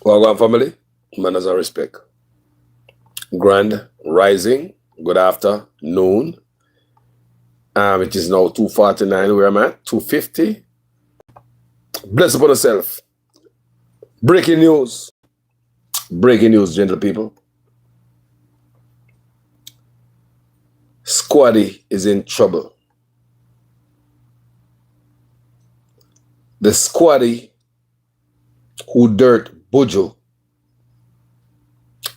Wagwan Family, Mannaz Respect. Grand Rising, good afternoon. It is now 2:49 where I'm at, 2:50. Bless upon yourself. Breaking news. Breaking news, gentle people. Sqwaddy is in trouble. The Sqwaddy who dirt Buju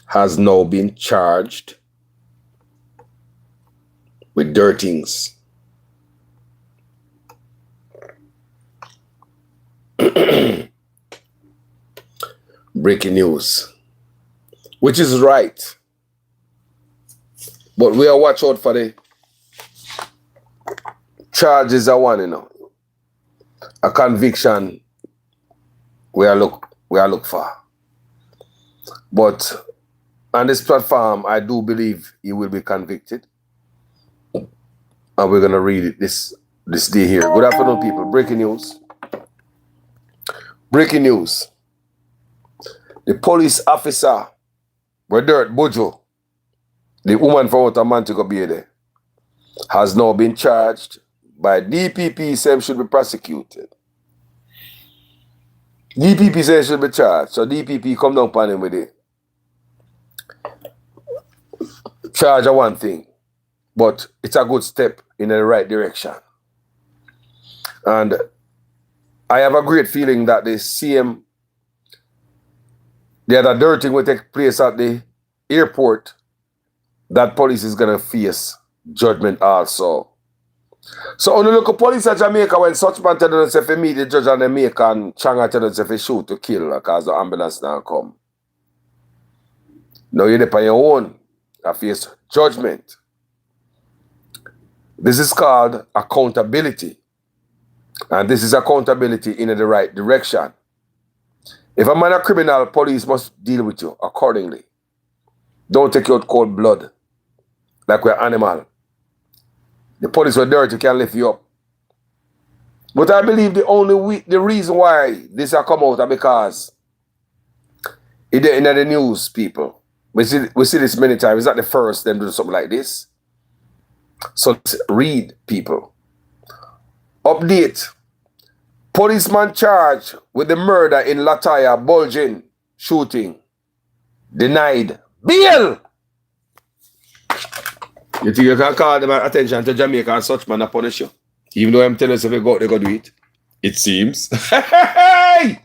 has now been charged with dirtings. Breaking news. Which is right. But we are watch out for the charges are one, you know. A conviction we are look for. But on this platform, I do believe he will be convicted. And we're gonna read it this day here. Good afternoon, people. Breaking news. Breaking news. The police officer where dirt Buju, the woman from out of Montego Bay there, has now been charged by DPP, saying should be prosecuted. DPP says should be charged. So DPP come down upon him with it. Charge of one thing. But it's a good step in the right direction. And I have a great feeling that the same, the other dirty will take place at the airport, that police is going to face judgment also. So when you look at police at Jamaica, when such man tell them if meet the judge and they make and Changa tell them if they shoot to kill because the ambulance now come. Now you're on your own. I face judgment. This is called accountability. And this is accountability in the right direction. If a man a criminal, police must deal with you accordingly. Don't take out cold blood like we're animal. The police were dirty, can lift you up. But I believe the reason why this has come out is because in the news, people. We see this many times. It's not the first them do something like this. So let's read, people. Update. Policeman charged with the murder in Lataya Bulgin shooting. Denied bail. You think you can call them attention to Jamaica and such man and punish you? Even though I'm telling you if you go out, they go do it. It seems. Hey!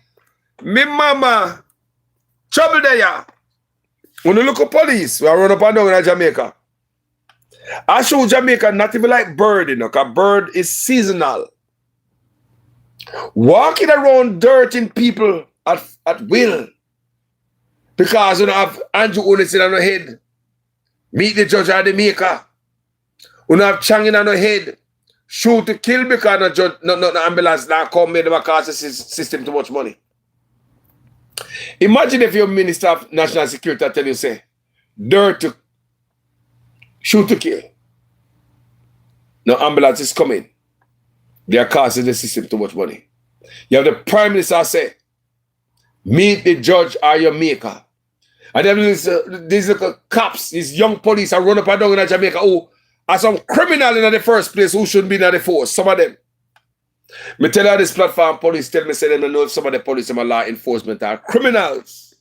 Me mama. Trouble there. When you look at police, we are run up and down in Jamaica. I show Jamaica not even like bird, you know, because bird is seasonal. Walking around dirting people at will. Because you don't have Andrew Olison on your head. Meet the judge at the maker. You don't have Changin on your head. Shoot to kill because no judge, no ambulance now come made them cost the system too much money. Imagine if your Minister of National Security tell you, say, dirt to shoot to kill. No ambulance is coming. They are costing the system too much money. You have the Prime Minister say, meet the judge or your maker. And then these little cops, these young police are run up and down in Jamaica who are some criminal in the first place who shouldn't be in the force. Some of them. Me tell you this platform police tell me say they don't know if some of the police and law enforcement are criminals.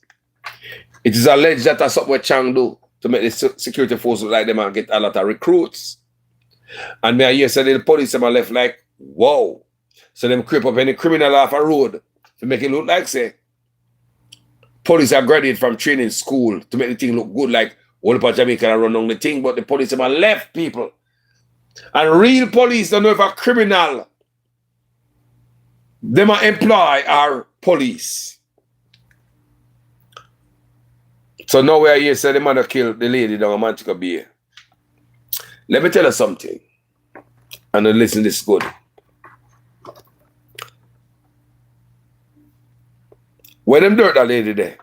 It is alleged that that's what Chang do to make the security force look like them and get a lot of recruits. And me I hear say the police are left like, whoa. So them creep up any criminal off a road to make it look like say police are graduated from training school to make the thing look good like all the Jamaica and run on the thing, but the police are left people. And real police don't know if a criminal them are employ our police. So now we are here say the man that killed the lady down in Montego Bay. Let me tell you something. And listen, this is good. When them dirt that lady there,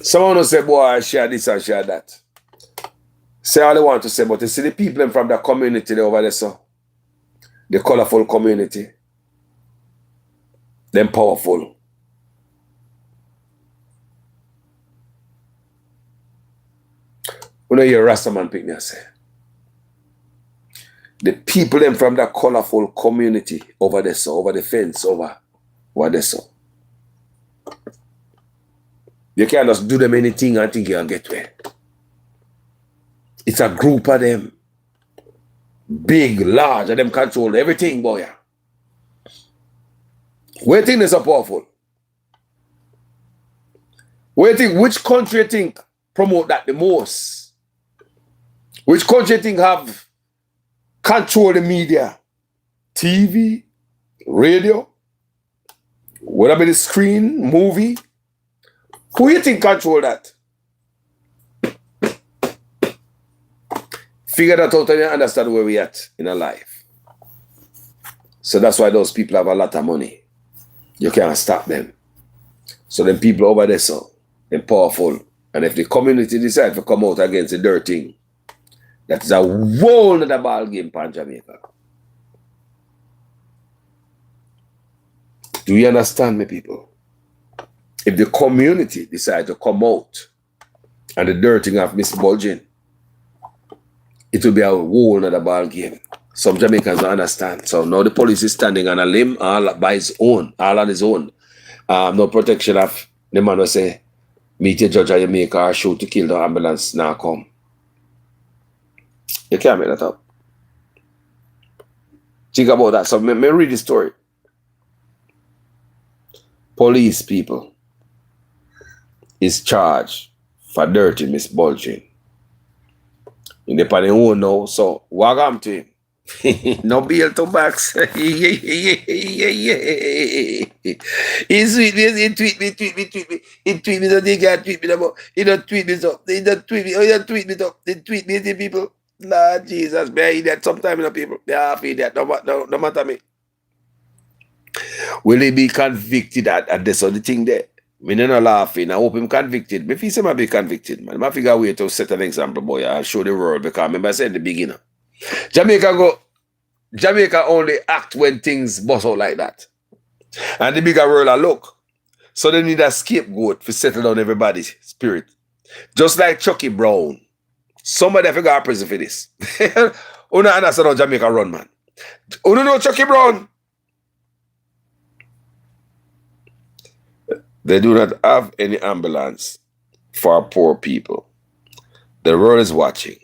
someone will say, boy, I share this and share that. Say all they want to say, but you see the people from the community over there, so the colorful community. Them powerful. When you hear Rastaman Pickney say, the people them from that colorful community over there, so over the fence, over there, so. You can't just do them anything and think you can get where. It's a group of them. Big, large, and them control everything, boy. Where you think they're so powerful? Where you think, which country you think promote that the most? Which country you think have control the media? TV, radio, whatever the screen, movie. Who you think control that? Figure that out and you understand where we at in our life. So that's why those people have a lot of money. You can't stop them. So them people over there, so they're powerful. And if the community decide to come out against the dirt thing, that is a whole other ball game for Jamaica. Do you understand me, people? If the community decide to come out and the dirt thing of Miss Bulging, it will be a whole other ball game. Some Jamaicans don't understand. So now the police is standing on a limb all by his own, all on his own. No protection of the man will say, meet your judge or you make or shoot to kill the ambulance now come. You can't make that up. Think about that. So me read the story. Police people is charged for dirty Miss Bulging. In the pan own now, so Wagwan to him. No bail to box. He tweet me, he tweet me. He tweet me, don't think I tweet me about. He don't tweet me up. He don't tweet me. Oh, he don't tweet me up. He tweet me the people. Lord Jesus, me I idiot sometimes, you know, people. They are half idiot. No matter me. Will he be convicted at this other thing there? Me not laughing. I hope him convicted. Me feel say I be convicted, man. I figure a way to set an example, boy. I'll show the world because remember I said in the beginning. Jamaica only act when things bust out like that. And the bigger world look. So they need a scapegoat to settle down everybody's spirit. Just like Chucky Brown. Somebody have to go to prison for this. You don't understand how Jamaica run, man. You don't know Chucky Brown? They do not have any ambulance for poor people. The world is watching.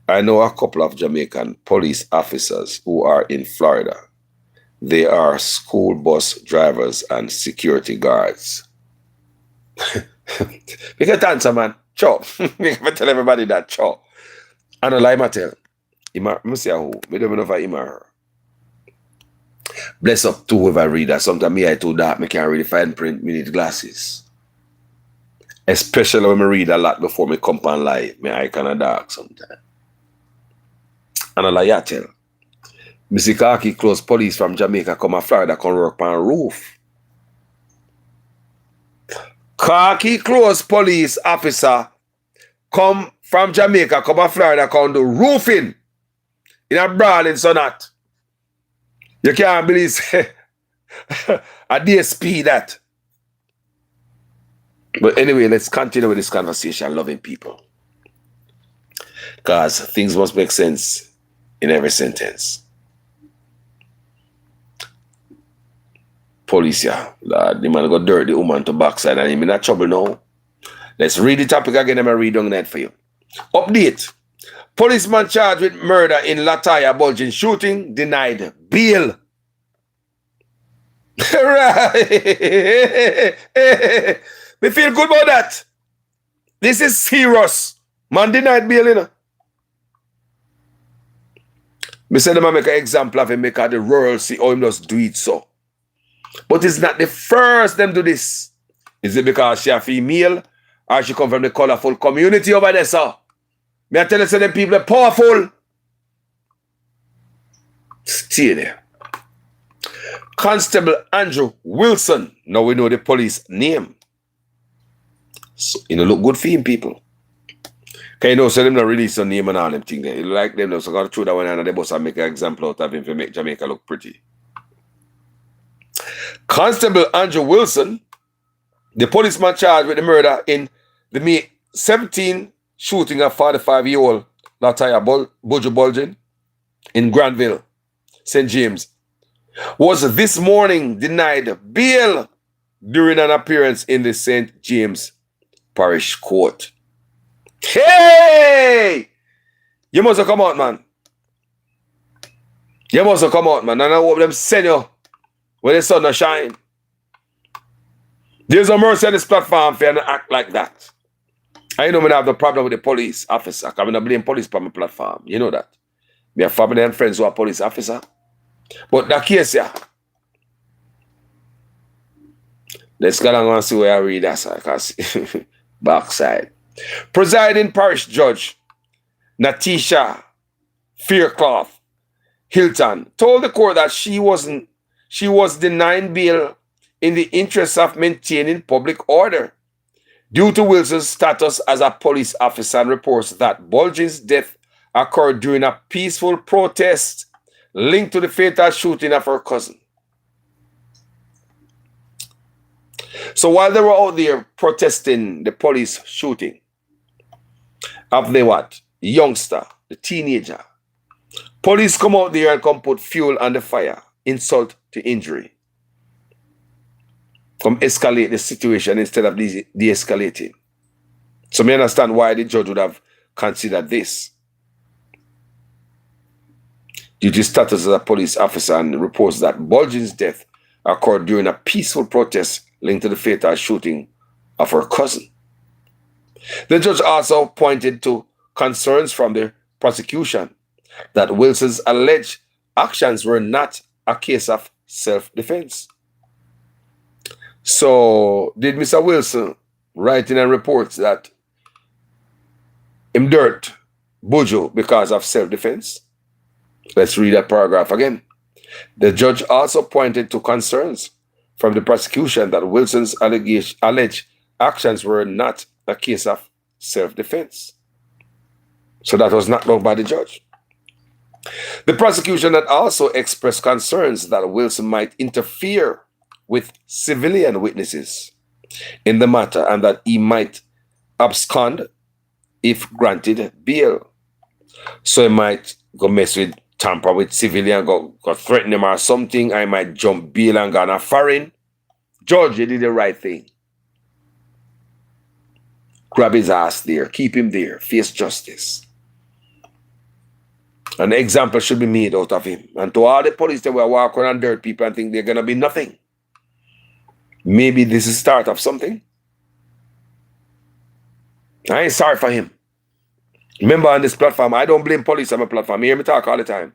I know a couple of Jamaican police officers who are in Florida. They are school bus drivers and security guards. We can answer, man. Chow. We can tell everybody that, chow. I don't lie, I tell. I say who. I don't know if I her. Bless up to whoever read that. Sometimes me I too dark, me can't really fine print, me need glasses. Especially when I read a lot before me come on live. My eye kinda dark sometimes. And I like I tell. Me see khaki clothes police from Jamaica come to Florida come work on roof. Khaki clothes police officer come from Jamaica come to Florida come do roofing in a brawling sonat. You can't believe a DSP that. But anyway, let's continue with this conversation, loving people. Because things must make sense in every sentence. Police, yeah. The man got dirty woman to backside and him in that trouble now. Let's read the topic again and I read on that for you. Update. Policeman charged with murder in Lataya Bulging shooting denied bail. Right. We feel good about that. This is serious. Man denied bail, you know. Me say them make an example of him, make the world see how him just do it so. But it's not the first them do this. Is it because she a female or she come from the colorful community over there, sir? Me I tell you, say them people are powerful. Stay there. Constable Andrew Wilson. Now we know the police name. So, you know, look good for him, people. Can you know, so them not release a name and all them thing there. You like them, so got to throw that one and they both make an example out of him to make Jamaica look pretty. Constable Andrew Wilson, the policeman charged with the murder in the May 17 shooting of 45-year-old Lataya Buju Bulgin in Granville, St. James, was this morning denied bail during an appearance in the St. James Parish Court. Hey! You must have come out, man. You must have come out, man. And I hope them send you when the sun shine. There's a mercy on this platform for you to act like that. I know I have the problem with the police officer. I'm going to blame police on my platform. You know that. We have family and friends who are police officer. But that case, yeah. Let's go along and see where I read that side. Because backside. Presiding parish judge Natisha Faircloth Hilton told the court that she was denying bail in the interest of maintaining public order due to Wilson's status as a police officer, and reports that Bulgin's death occurred during a peaceful protest linked to the fatal shooting of her cousin. So while they were out there protesting the police shooting of the what? Youngster, the teenager, police come out there and come put fuel on the fire, insult to injury. Come escalate the situation instead of de-escalating. So me understand why the judge would have considered this. Due to status as a police officer, and reports that Bulgin's death occurred during a peaceful protest linked to the fatal shooting of her cousin. The judge also pointed to concerns from the prosecution that Wilson's alleged actions were not a case of self-defense. So, did Mr. Wilson write in and report that him dirt Buju because of self-defense? Let's read that paragraph again. The judge also pointed to concerns from the prosecution that Wilson's alleged actions were not a case of self-defense. So that was not done by the judge. The prosecution had also expressed concerns that Wilson might interfere with civilian witnesses in the matter and that he might abscond if granted bail. So he might go mess with, tamper with civilian, go threaten him or something. I might jump bail and go on a foreign. Judge, you did the right thing. Grab his ass there, keep him there, face justice. An example should be made out of him. And to all the police that were walking on dirt people and think they're going to be nothing, maybe this is the start of something. I ain't sorry for him. Remember, on this platform, I don't blame police on my platform. You hear me talk all the time.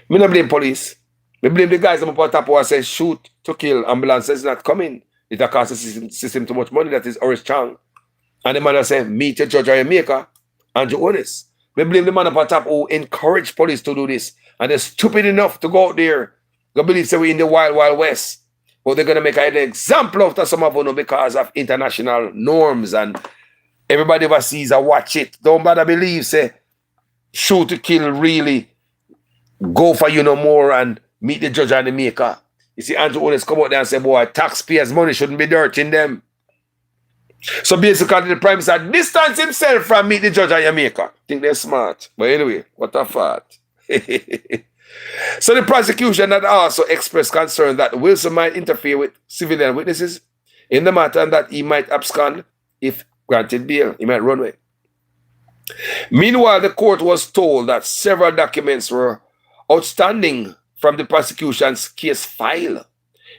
Me don't blame police. Me blame the guys on my top who say shoot to kill, ambulance is not coming. It costs the system too much money. That is Oris Chang. And the man that say, meet your judge or your maker, Andrew Honest. Me blame the man up on top who encourage police to do this. And they're stupid enough to go out there. They believe say we're in the wild, wild west. But they're going to make an example of some of them because of international norms. And everybody overseas and watch it. Don't bother believe, say, shoot to kill really go for you no more and meet the judge and the maker. You see, Andrew Honest come out there and say, boy, taxpayers' money shouldn't be dirt in them. So basically, the Prime Minister distance himself from meet the judge and your maker. Think they're smart. But anyway, what a fart. So the prosecution had also expressed concern that Wilson might interfere with civilian witnesses in the matter and that he might abscond if granted bail. He might run away. Meanwhile, the court was told that several documents were outstanding from the prosecution's case file,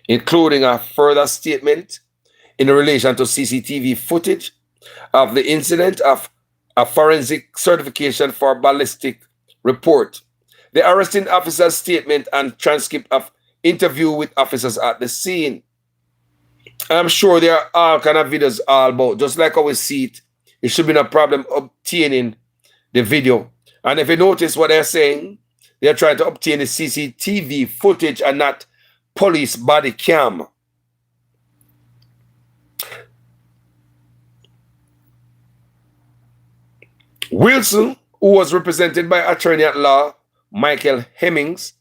including a further statement in relation to CCTV footage of the incident, of a forensic certification for ballistic report, the arresting officer's statement and transcript of interview with officers at the scene. I'm sure there are all kind of videos all about, just like how we see it. It should be no problem obtaining the video. And if you notice what they're saying, they're trying to obtain the CCTV footage and not police body cam. Wilson, who was represented by attorney at law Michael Hemmings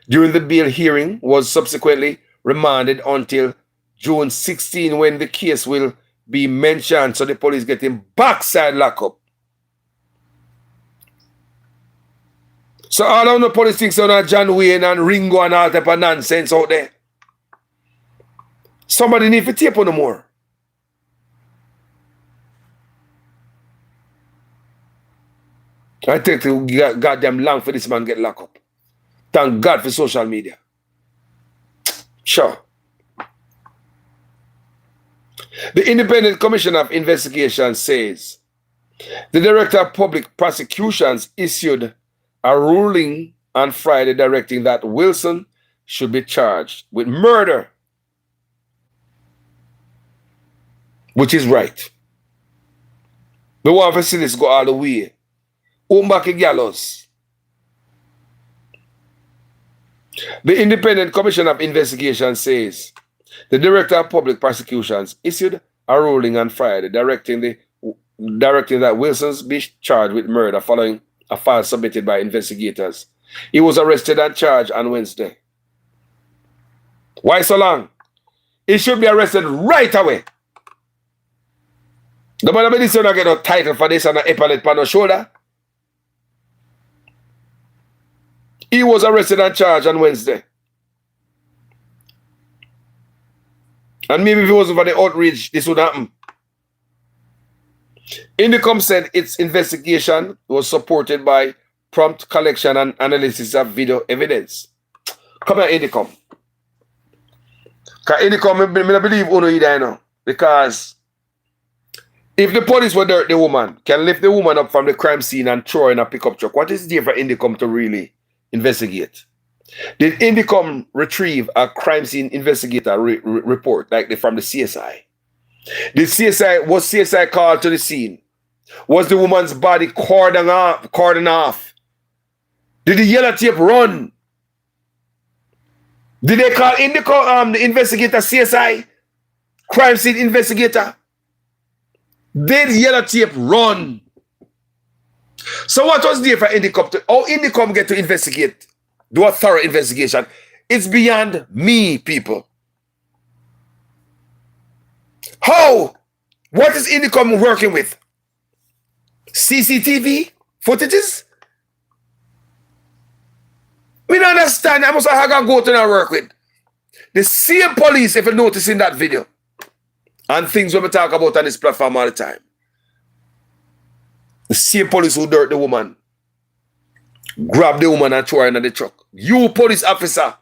during the bail hearing, was subsequently remanded until June 16 when the case will be mentioned. So the police get him backside lockup. So all of the police think so John Wayne and Ringo and all type of nonsense out there. Somebody need to tape on no more. I take goddamn long for this man get locked up. Thank God for social media. Sure. The Independent Commission of Investigation says the Director of Public Prosecutions issued a ruling on Friday directing that Wilson should be charged with murder, which is right. The one for this go all the way. Umbaki gallows. The Independent Commission of Investigation says the Director of Public Prosecutions issued a ruling on Friday directing that Wilson's be charged with murder following a file submitted by investigators. He was arrested and charged on Wednesday. Why so long? He should be arrested right away. The man of this not get no title for this and an epaulet on no shoulder. He was arrested and charged on Wednesday. And maybe if it wasn't for the outreach, this would happen. Indicom said its investigation was supported by prompt collection and analysis of video evidence. Come here, Indicom. Because Indicom, I believe Uno either now. Because if the police were dirt the woman, can lift the woman up from the crime scene and throw her in a pickup truck, what is there for Indicom to really investigate? Did Indicom retrieve a crime scene investigator report like from the CSI? Was CSI called to the scene? Was the woman's body cordoned off? Did the yellow tape run? Did they call Indicom the investigator CSI? Crime scene investigator? Did yellow tape run? So what was there for Indicom to, how Indicom get to investigate, do a thorough investigation? It's beyond me, people. How? What is Indicom working with? CCTV footages? We don't understand. I must have to go to and work with. The same police, if you notice in that video, and things when we talk about on this platform all the time. The same police who dirt the woman, grab the woman and throw her in the truck. You police officer,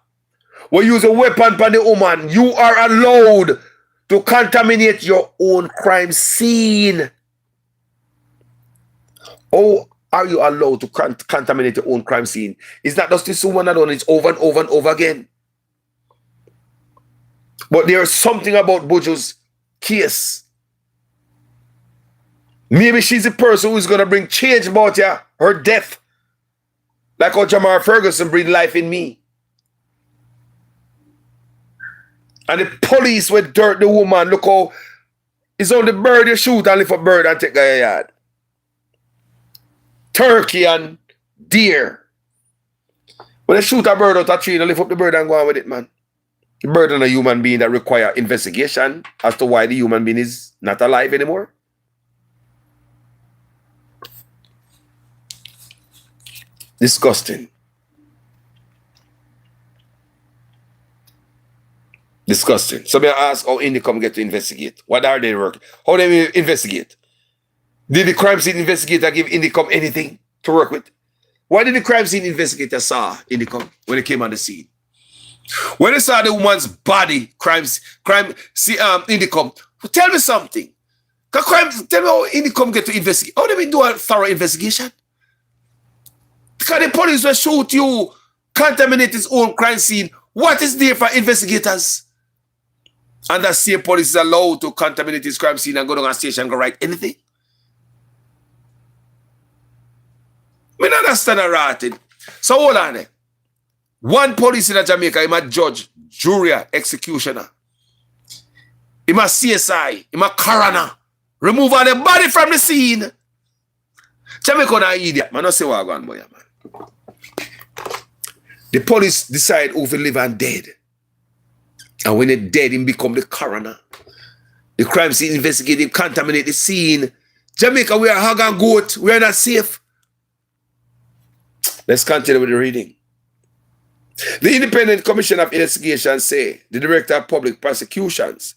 will use a weapon on the woman, you are allowed to contaminate your own crime scene. How are you allowed to contaminate your own crime scene? It's not just this woman alone, it's over and over and over again. But there's something about Buju's case. Maybe she's the person who's going to bring change about her death. Like how Jamar Ferguson breathed life in me. And the police will dirt the woman. Look how it's on the bird you shoot and lift a bird and take a yard. Turkey and deer. When they shoot a bird out of a tree, they lift up the bird and go on with it, man. The bird and a human being that require investigation as to why the human being is not alive anymore. Disgusting. Disgusting. So I ask how Indicom get to investigate. What are they working? How they investigate? Did the crime scene investigator give Indicom anything to work with? Why did the crime scene investigator saw Indicom when they came on the scene? When they saw the woman's body, Indicom, tell me something. Tell me how Indicom get to investigate. How do we do a thorough investigation? Because the police will shoot you, contaminate his own crime scene. What is there for investigators? And that same police is allowed to contaminate his crime scene and go down a station and go write anything? I don't understand a rotted. So hold on there. One police in Jamaica, he's a judge, jury, executioner. He's a CSI, he's a coroner. Remove all the body from the scene. Jamaica not idiot. Man, don't say Wagwan boy, man. The police decide who will live and dead. And when they're dead, him become the coroner. The crime scene investigative contaminate the scene. Jamaica, we are hog and goat. We are not safe. Let's continue with the reading. The Independent Commission of Investigation say the Director of Public Prosecutions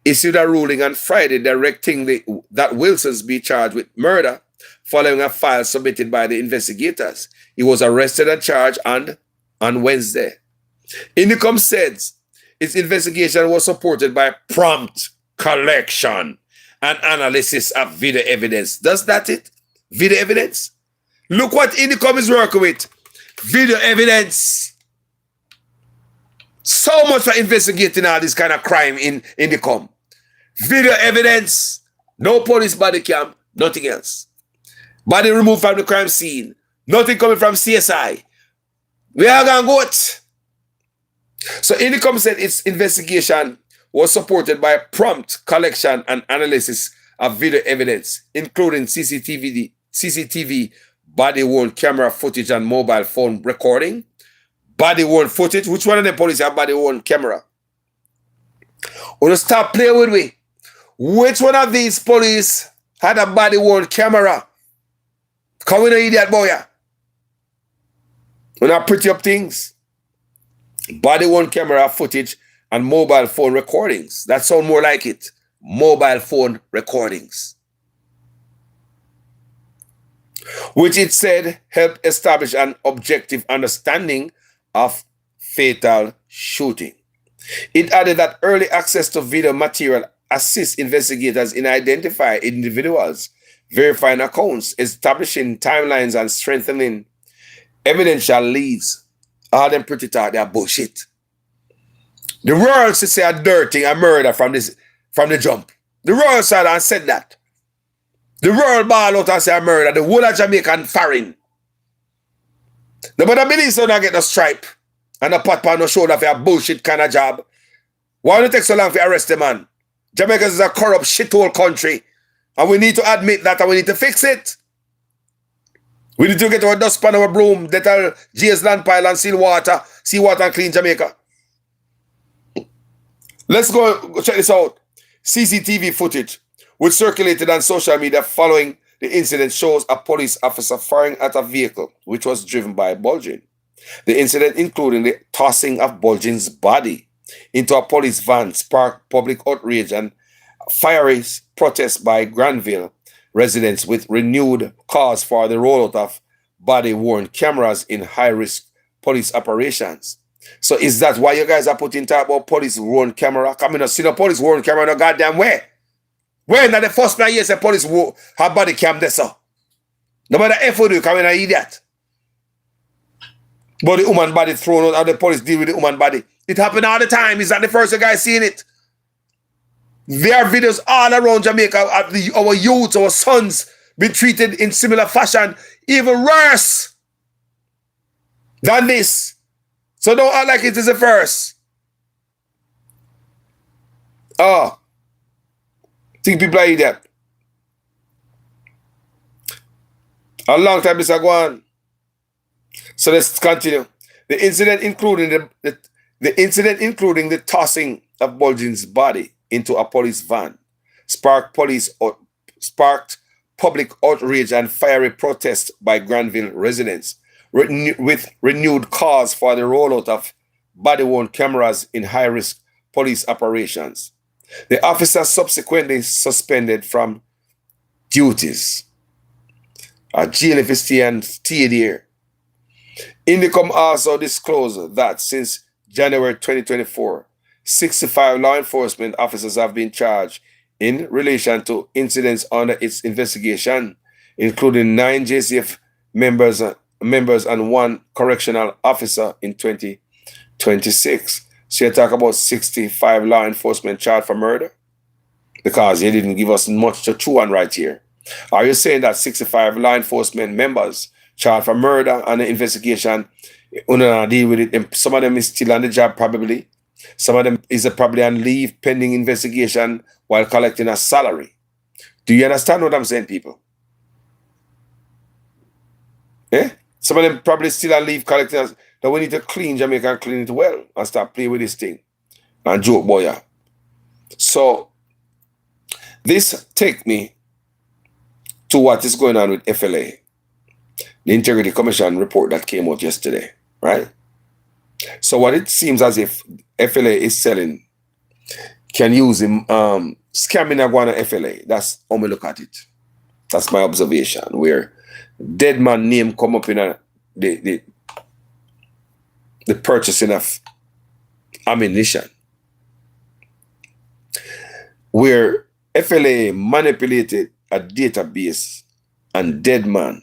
issued a ruling on Friday directing that Wilsons be charged with murder following a file submitted by the investigators. He was arrested and charged on Wednesday. Indicom says its investigation was supported by prompt collection and analysis of video evidence. Does that it? Video evidence? Look what Indicom is working with. Video evidence. So much for investigating all this kind of crime in Indicom. Video evidence. No police body cam. Nothing else. Body removed from the crime scene. Nothing coming from CSI. We are going to go it. So Indicom said its investigation was supported by prompt collection and analysis of video evidence, including CCTV, body-worn camera footage and mobile phone recording. Body-worn footage. Which one of the police have body-worn camera? Wanna stop playing with me? Which one of these police had a body-worn camera? Come in, idiot boy. We're not pretty up things. Body-worn camera footage and mobile phone recordings. That sounds more like it. Mobile phone recordings. Which it said helped establish an objective understanding of fatal shooting. It added that early access to video material assists investigators in identifying individuals, verifying accounts, establishing timelines, and strengthening evidential leads. All them pretty talk, they are bullshit. The royal to say a dirty and murder from the jump. The royal side and said that. The royal ball out and say a murder. The whole of Jamaican foreign. Nobody believes so not get the stripe and a pat on the shoulder for a bullshit kind of job. Why don't it take so long to arrest the man? Jamaica is a corrupt shithole country. And we need to admit that and we need to fix it. We need to get our dustpan, our broom, Detal, GS land pile and seal water and clean Jamaica. Let's go check this out. CCTV footage, which circulated on social media following the incident, shows a police officer firing at a vehicle which was driven by Bulgin. The incident, including the tossing of Bulgin's body into a police van, sparked public outrage and fiery protests by Granville residents, with renewed calls for the rollout of body-worn cameras in high-risk police operations. So is that why you guys are putting talk about police-worn camera? Come in, see the police-worn camera no goddamn way. When the first time you say police have body cam there, so. No matter if you do, come in an idiot. But the woman body thrown out, and the police deal with the woman body. It happen all the time. Is that the first guy seeing it? There are videos all around Jamaica of our youths, our sons being treated in similar fashion, even worse than this. So don't act like it is the first. Oh. Think people are idiot. A long time this is going. So let's continue. The incident, including the tossing of Bulgin's body into a police van, sparked public outrage and fiery protest by Granville residents, with renewed calls for the rollout of body-worn cameras in high-risk police operations. The officer subsequently suspended from duties. A jail if he stayed here. Indicom also disclosed that since January 2024, 65 law enforcement officers have been charged in relation to incidents under its investigation, including 9 JCF members and 1 correctional officer in 2026. So you talk about 65 law enforcement charged for murder? Because you didn't give us much to chew on right here. Are you saying that 65 law enforcement members charged for murder and the investigation, deal with it? Some of them is still on the job probably. Some of them is probably on leave pending investigation while collecting a salary. Do you understand what I'm saying, people? Eh? Some of them probably still on leave collecting. Now we need to clean Jamaica and clean it well and start playing with this thing. and joke boy. Yeah. So this take me to what is going on with FLA, the Integrity Commission report that came out yesterday, right? So what it seems as if FLA is selling can use him scamming Aguana FLA. That's how we look at it. That's my observation. Where dead man name come up in the purchasing of ammunition. Where FLA manipulated a database and dead man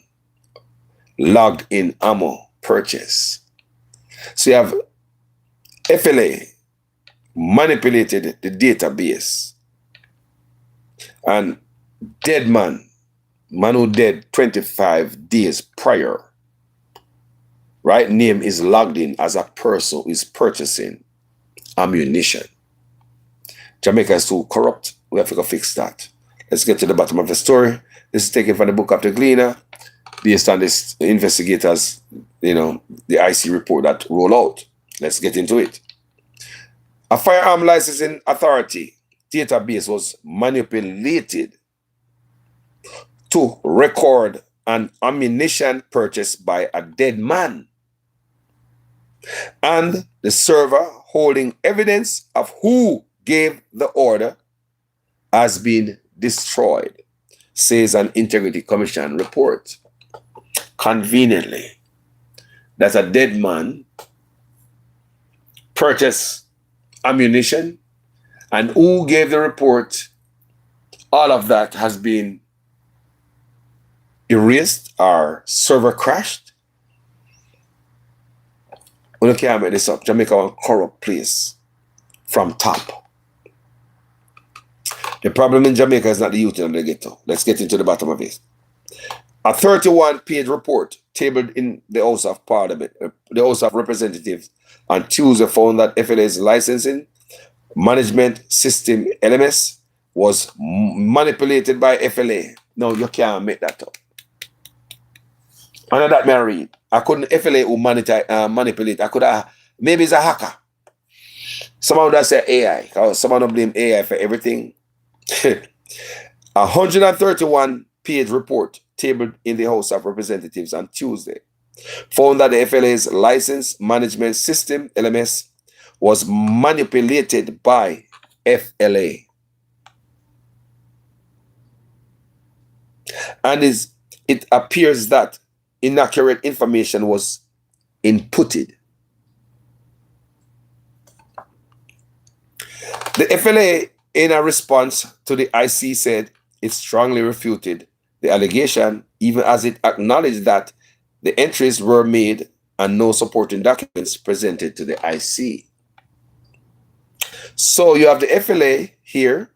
logged in ammo purchase. So you have FLA manipulated the database and dead man who dead 25 days prior, right? Name is logged in as a person who is purchasing ammunition. Jamaica is too corrupt. We have to go fix that. Let's get to the bottom of the story. This is taken from the book of the Gleaner, based on this investigators, the IC report that roll out. Let's get into it. A firearm licensing authority database was manipulated to record an ammunition purchased by a dead man, and the server holding evidence of who gave the order has been destroyed, says an Integrity Commission report. Conveniently, that a dead man purchased ammunition and who gave the report, all of that has been erased or server crashed. We can't make this up. Jamaica is a corrupt place from top. The problem in Jamaica is not the youth in the ghetto. Let's get into the bottom of it. A 31-page report tabled in the House of Parliament, the House of Representatives, on Tuesday found that FLA's licensing management system LMS was manipulated by FLA. No, you can't make that up. I know that may read. I couldn't FLA who manipulate. I could have, maybe it's a hacker. Someone would say AI. Someone would blame AI for everything. A 131-page report tabled in the House of Representatives on Tuesday found that the FLA's license management system, LMS, was manipulated by FLA. And it appears that inaccurate information was inputted. The FLA, in a response to the IC, said it strongly refuted the allegation, even as it acknowledged that the entries were made and no supporting documents presented to the IC. So you have the FLA here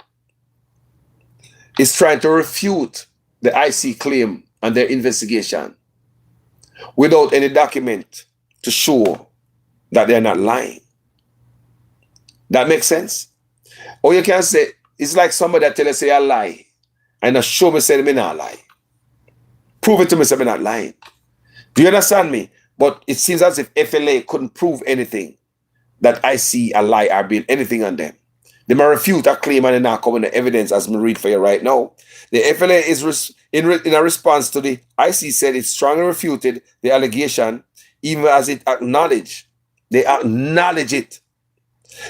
is trying to refute the IC claim and their investigation without any document to show that they're not lying. That makes sense? Or you can say, it's like somebody that tell us say I lie and show me say me not lie. Prove it to me say me not lying. Do you understand me? But it seems as if FLA couldn't prove anything that I see a lie or build anything on them. They may refute a claim and they not come with the evidence as me read for you right now. The FLA is in a response to the IC said it strongly refuted the allegation, even as it acknowledged. They acknowledge it.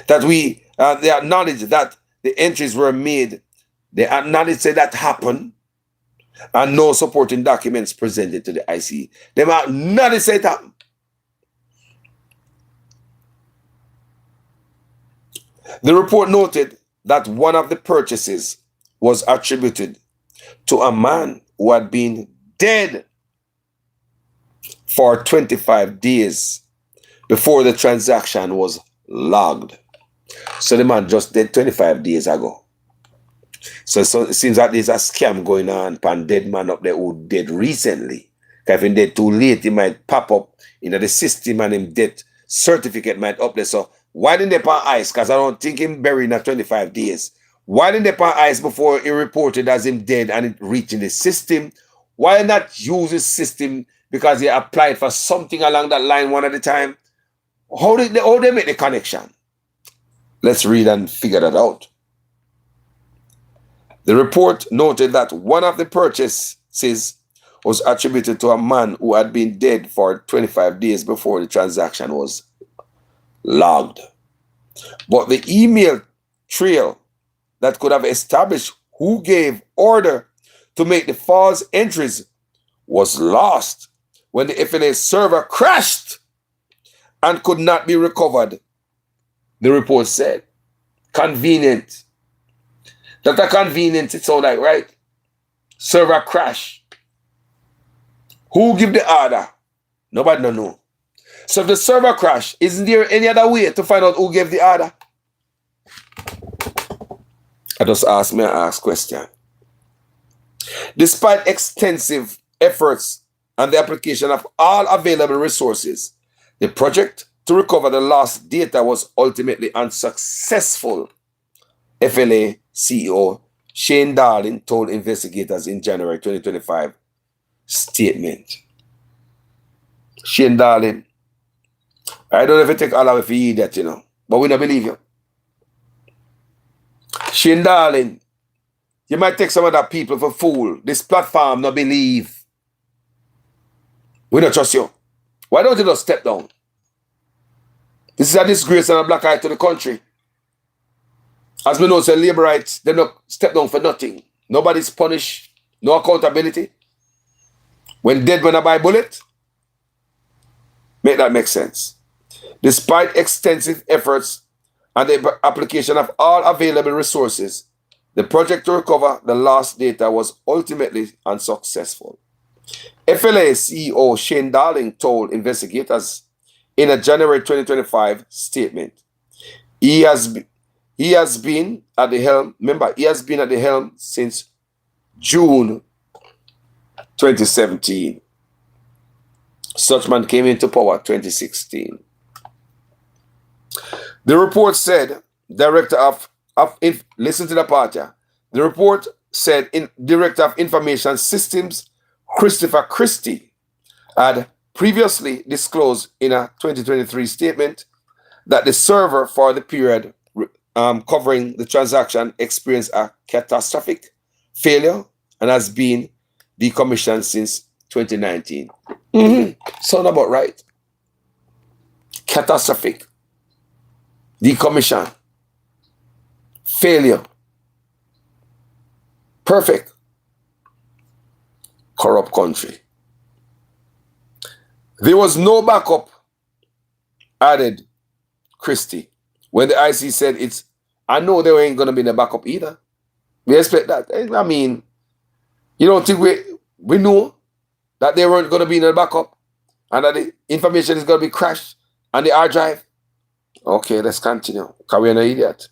They acknowledge that the entries were made. They acknowledge say that happened and no supporting documents presented to the IC. They acknowledge say it happened. The report noted that one of the purchases was attributed to a man who had been dead for 25 days before the transaction was logged. So the man just dead 25 days ago. So it seems that there's a scam going on upon dead man up there who dead recently. Because if he dead too late, he might pop up in the system and him death certificate might up there. So why didn't they put ice? Because I don't think him buried in 25 days. Why didn't they put ice before he reported as him dead and it reaching the system? Why not use the system because he applied for something along that line one at a time? How they make the connection? Let's read and figure that out. The report noted that one of the purchases was attributed to a man who had been dead for 25 days before the transaction was logged. But the email trail that could have established who gave order to make the false entries was lost when the FLA server crashed and could not be recovered, the report said. Convenient. That's a convenient, it sounds like, right? Server crash. Who give the order? Nobody don't know. So if the server crash, isn't there any other way to find out who gave the order? I just ask question. Despite extensive efforts and the application of all available resources, the project to recover the lost data was ultimately unsuccessful, FLA CEO Shane Darling told investigators in January 2025 statement. Shane Darling, I don't know if you take all of it for you that, but we don't believe you. Shane Darling, you might take some other people for fool. This platform not believe. We don't trust you. Why don't you just step down? This is a disgrace and a black eye to the country. As we know, say labor rights, they don't step down for nothing. Nobody's punished. No accountability. When dead, when I buy bullet. Make that make sense. Despite extensive efforts and the application of all available resources, the project to recover the lost data was ultimately unsuccessful. FLA CEO Shane Darling told investigators in a January 2025 statement, he has been at the helm. Remember, he has been at the helm since June 2017. Suchman came into power 2016. The report said, listen to the part here. The report said, Director of Information Systems, Christopher Christie, had previously disclosed in a 2023 statement that the server for the period covering the transaction experienced a catastrophic failure and has been decommissioned since 2019. Sound about right. Catastrophic. Decommission. Failure. Perfect. Corrupt country. There was no backup, added Christie. When the IC said I know there ain't going to be no backup either. We expect that. I mean, you don't think we know that there weren't going to be no backup and that the information is going to be crashed on the hard drive? Okay, let's continue. Because we're no idiot.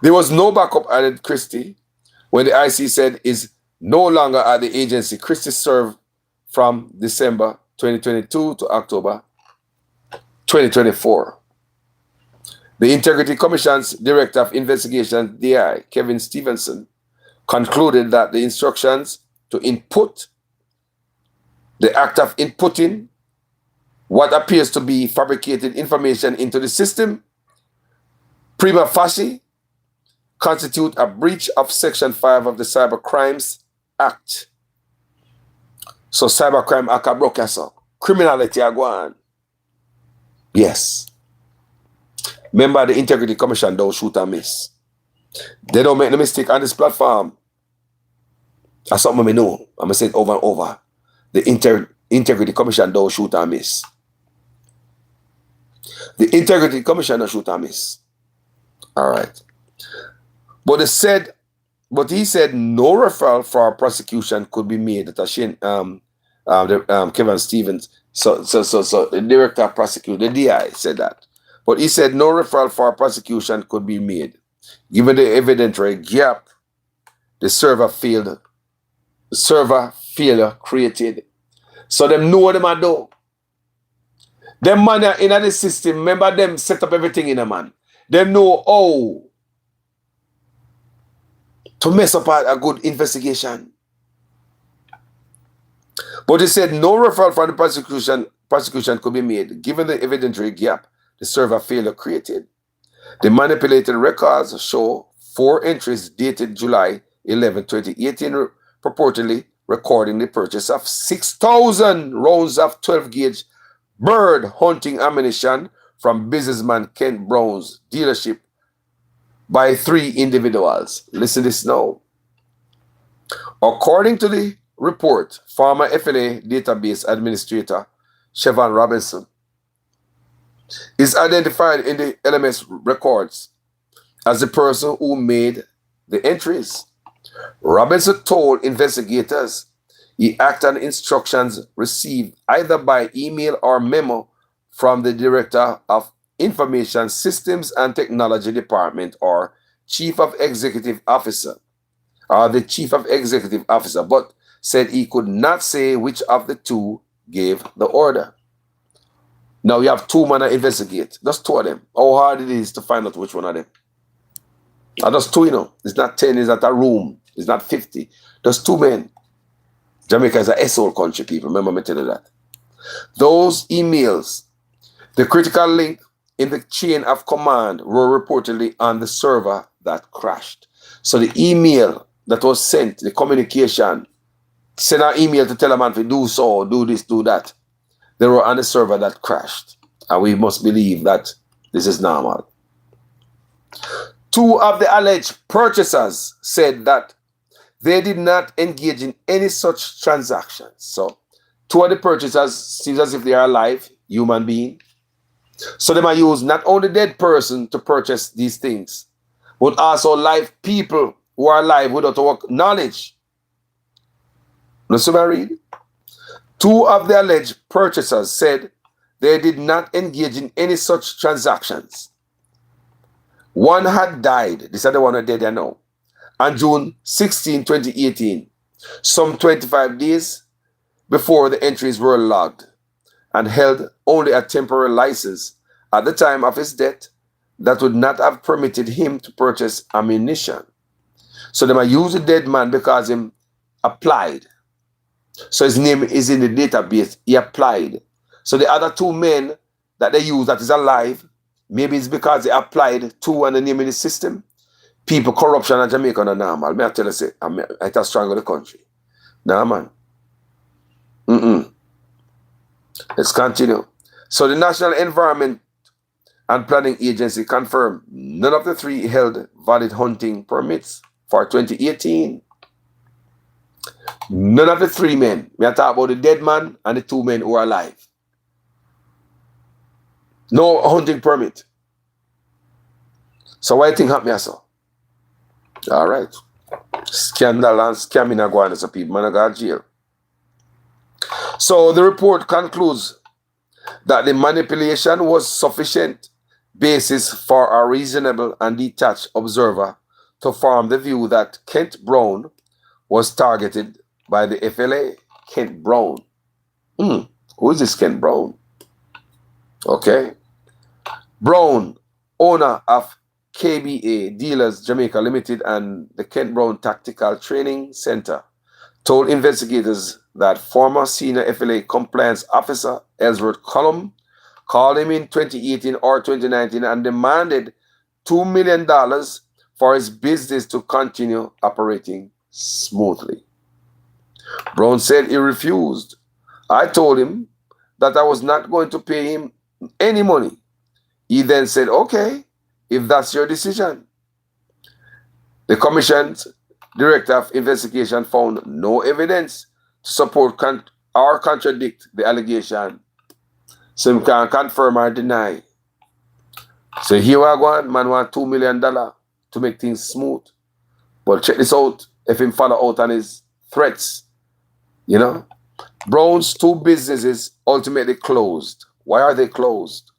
There was no backup, added Christie, when the IC said is no longer at the agency. Christie served from December 2022 to October 2024. The Integrity Commission's Director of Investigation, DI, Kevin Stevenson, concluded that the instructions to input, the act of inputting what appears to be fabricated information into the system, prima facie, constitute a breach of Section 5 of the Cyber Crimes Act. So Cybercrime Act a broke us up. Criminality are going. Yes. Remember, the Integrity Commission don't shoot and miss. They don't make no mistake on this platform. That's something I know. I'm going to say it over and over. The Integrity Commission don't shoot and miss. The Integrity Commission don't shoot and miss. All right. But he said no referral for prosecution could be made. Kevin Stevens, so the director of prosecution, the DI said that. But he said no referral for prosecution could be made. Given the evidentiary gap, the server failure created. So them know what them are do. Them man in the system, remember them set up everything in a man. Them know how to mess up a good investigation. But he said no referral for the prosecution could be made, given the evidentiary gap the server failure created. The manipulated records show 4 entries dated July 11, 2018, purportedly recording the purchase of 6,000 rounds of 12-gauge bird hunting ammunition from businessman Kent Brown's dealership by 3 individuals. Listen to this now. According to the report, former FLA database administrator Siobhan Robinson is identified in the LMS records as the person who made the entries. Robinson told investigators he acted on instructions received either by email or memo from the Director of Information Systems and Technology Department or Chief of Executive Officer, or the Chief of Executive Officer, but said he could not say which of the two gave the order. Now you have 2 men to investigate. Just 2 of them. How hard it is to find out which one of them. And just 2, you know. It's not 10, it's not a room. It's not 50. Just 2 men. Jamaica is a SOL country, people. Remember me telling you that. Those emails, the critical link in the chain of command, were reportedly on the server that crashed. So the email that was sent, the communication, send an email to tell a man to do so, do this, do that. They were on the server that crashed. And we must believe that this is normal. 2 of the alleged purchasers said that they did not engage in any such transactions. So 2 of the purchasers seems as if they are alive, human being. So they might use not only dead person to purchase these things, but also live people who are alive without our knowledge. Listen, I read. 2 of the alleged purchasers said they did not engage in any such transactions. One had died, this is the one who dead now, on June 16, 2018, some 25 days before the entries were logged, and held only a temporary license at the time of his death that would not have permitted him to purchase ammunition. So they might use the dead man because he applied. So his name is in the database. He applied. So the other 2 men that they use that is alive, maybe it's because they applied 2 and the name in the system. People, corruption in Jamaica are normal. May I tell you, say, it's a strong of the country. Nah, man. Let's continue. So the National Environment and Planning Agency confirmed none of the 3 held valid hunting permits for 2018. None of the 3 men. We are talking about the dead man and the 2 men who are alive. No hunting permit. So what do you think happened so? All right. Scandal and scamming are going on, so people man go to jail. So the report concludes that the manipulation was sufficient basis for a reasonable and detached observer to form the view that Kent Brown was targeted by the FLA. Kent Brown. Who is this Kent Brown? Okay. Brown, owner of KBA Dealers Jamaica Limited and the Kent Brown Tactical Training Center, told investigators that former senior FLA compliance officer Ellsworth Cullum called him in 2018 or 2019 and demanded $2 million for his business to continue operating smoothly. Brown said he refused. I told him that I was not going to pay him any money. He then said, okay, if that's your decision. The commission's director of investigation found no evidence to support or contradict the allegation. So he can confirm or deny. So here we go, man want $2 million to make things smooth. But check this out, if him follow out on his threats, you know. Brown's 2 businesses ultimately closed. Why are they closed?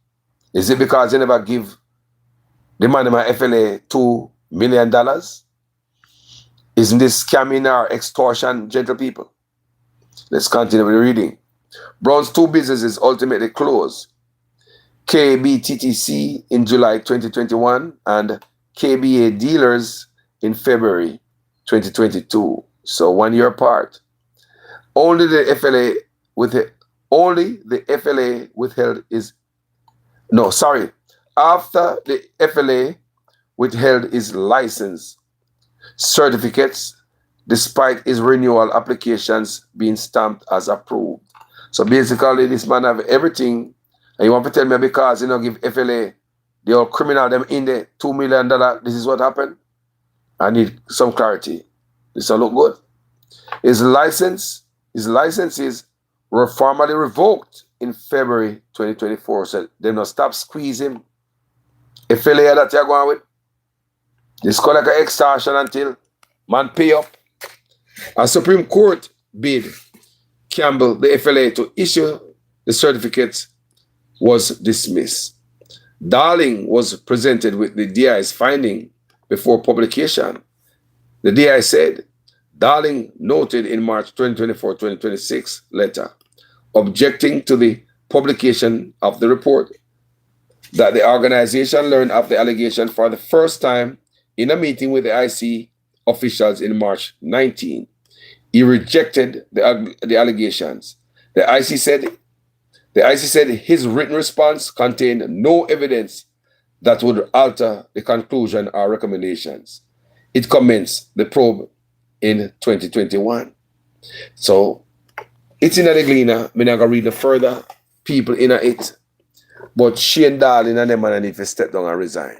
Is it because they never give the man in my FLA $2 million? Isn't this scamming or extortion, gentle people? Let's continue with the reading. Brown's 2 businesses ultimately closed. KBTTC in July 2021 and KBA Dealers in February 2022. So 1 year apart. Only the FLA withheld after the FLA withheld his license certificates despite his renewal applications being stamped as approved. So basically, this man have everything, and you want to tell me because you know give FLA the old criminal them in the $2 million. This is what happened. I need some clarity. This will look good. His licenses were formally revoked in February 2024. So they not stop squeezing him. FLA that you're going with. This called like an extortion until man pay up. A Supreme Court bid Campbell, the FLA, to issue the certificates was dismissed. Darling was presented with the DI's finding before publication. The DI said, Darling noted in March 2024-2026 letter, objecting to the publication of the report, that the organization learned of the allegation for the first time in a meeting with the IC officials in March 19. He rejected the allegations. The IC said his written response contained no evidence that would alter the conclusion or recommendations. It commenced the probe in 2021. So it's in the Gleaner. I'm not going to read the further people in it. But Shane Darling and them man need to step down and resign.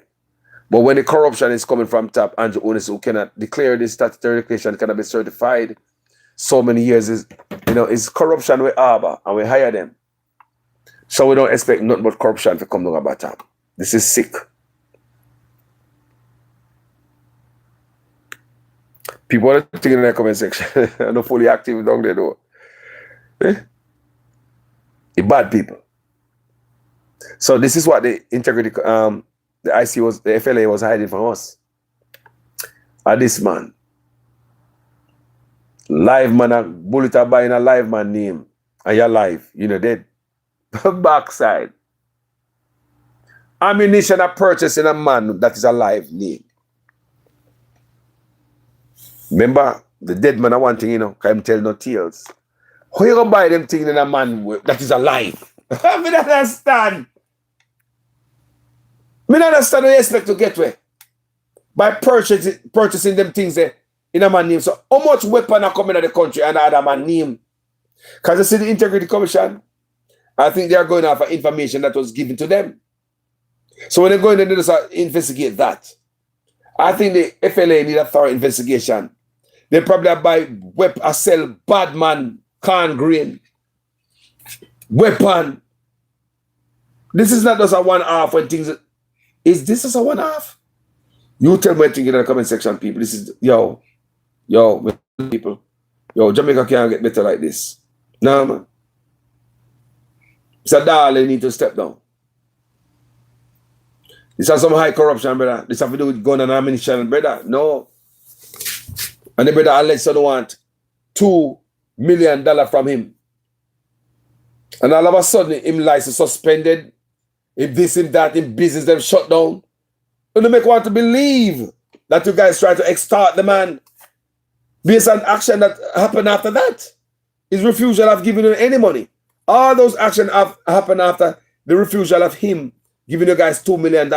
But when the corruption is coming from top, Andrew Onis, who cannot declare this statutory declaration, cannot be certified so many years, is it's corruption we harbor and we hire them. So we don't expect nothing but corruption to come down about time. This is sick. People are thinking in the comment section. I'm not fully active down there though. The bad people. So this is what the integrity, the IC was, the FLA was hiding from us. And this man, live man, a bullet are buying a live man name, and you're live, dead. Backside. Ammunition are purchasing a man that is a live name. Remember, the dead man are one thing, can tell no tales. How you gonna buy them things in a man that is alive? I don't understand. I don't understand what you expect to get where. By purchasing them things in a man name. So how much weapon are coming out of the country and other man name? Because you see the Integrity Commission, I think they are going after information that was given to them. So when they go in and just investigate that, I think the FLA need a thorough investigation. They probably buy sell bad man corn grain weapon. This is not just a one-off when things. Is this just a one-off? You tell me what you think in the comment section, people. This is yo, people. Yo, Jamaica can't get better like this. No, man. Mr. Darling need to step down. This has some high corruption, brother. This have to do with gun and ammunition, brother. No. And the brother Alex don't want $2 million from him. And all of a sudden, him license suspended. If this, if that, in business, them shut down. And they make want to believe that you guys try to extort the man based on action that happened after that. His refusal of giving you any money. All those actions have happened after the refusal of him giving you guys $2 million.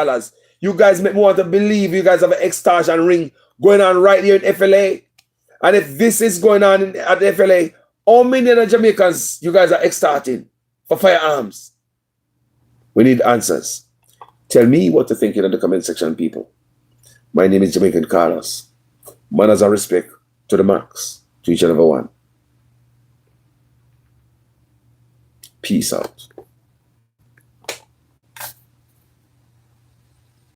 You guys make me want to believe you guys have an extortion ring going on right here in FLA. And if this is going on at the FLA, how many of the Jamaicans you guys are extorting for firearms? We need answers. Tell me what to think in the comment section, people. My name is Jamaican Carlos. Mannaz Respect to the max, to each and every one. Peace out.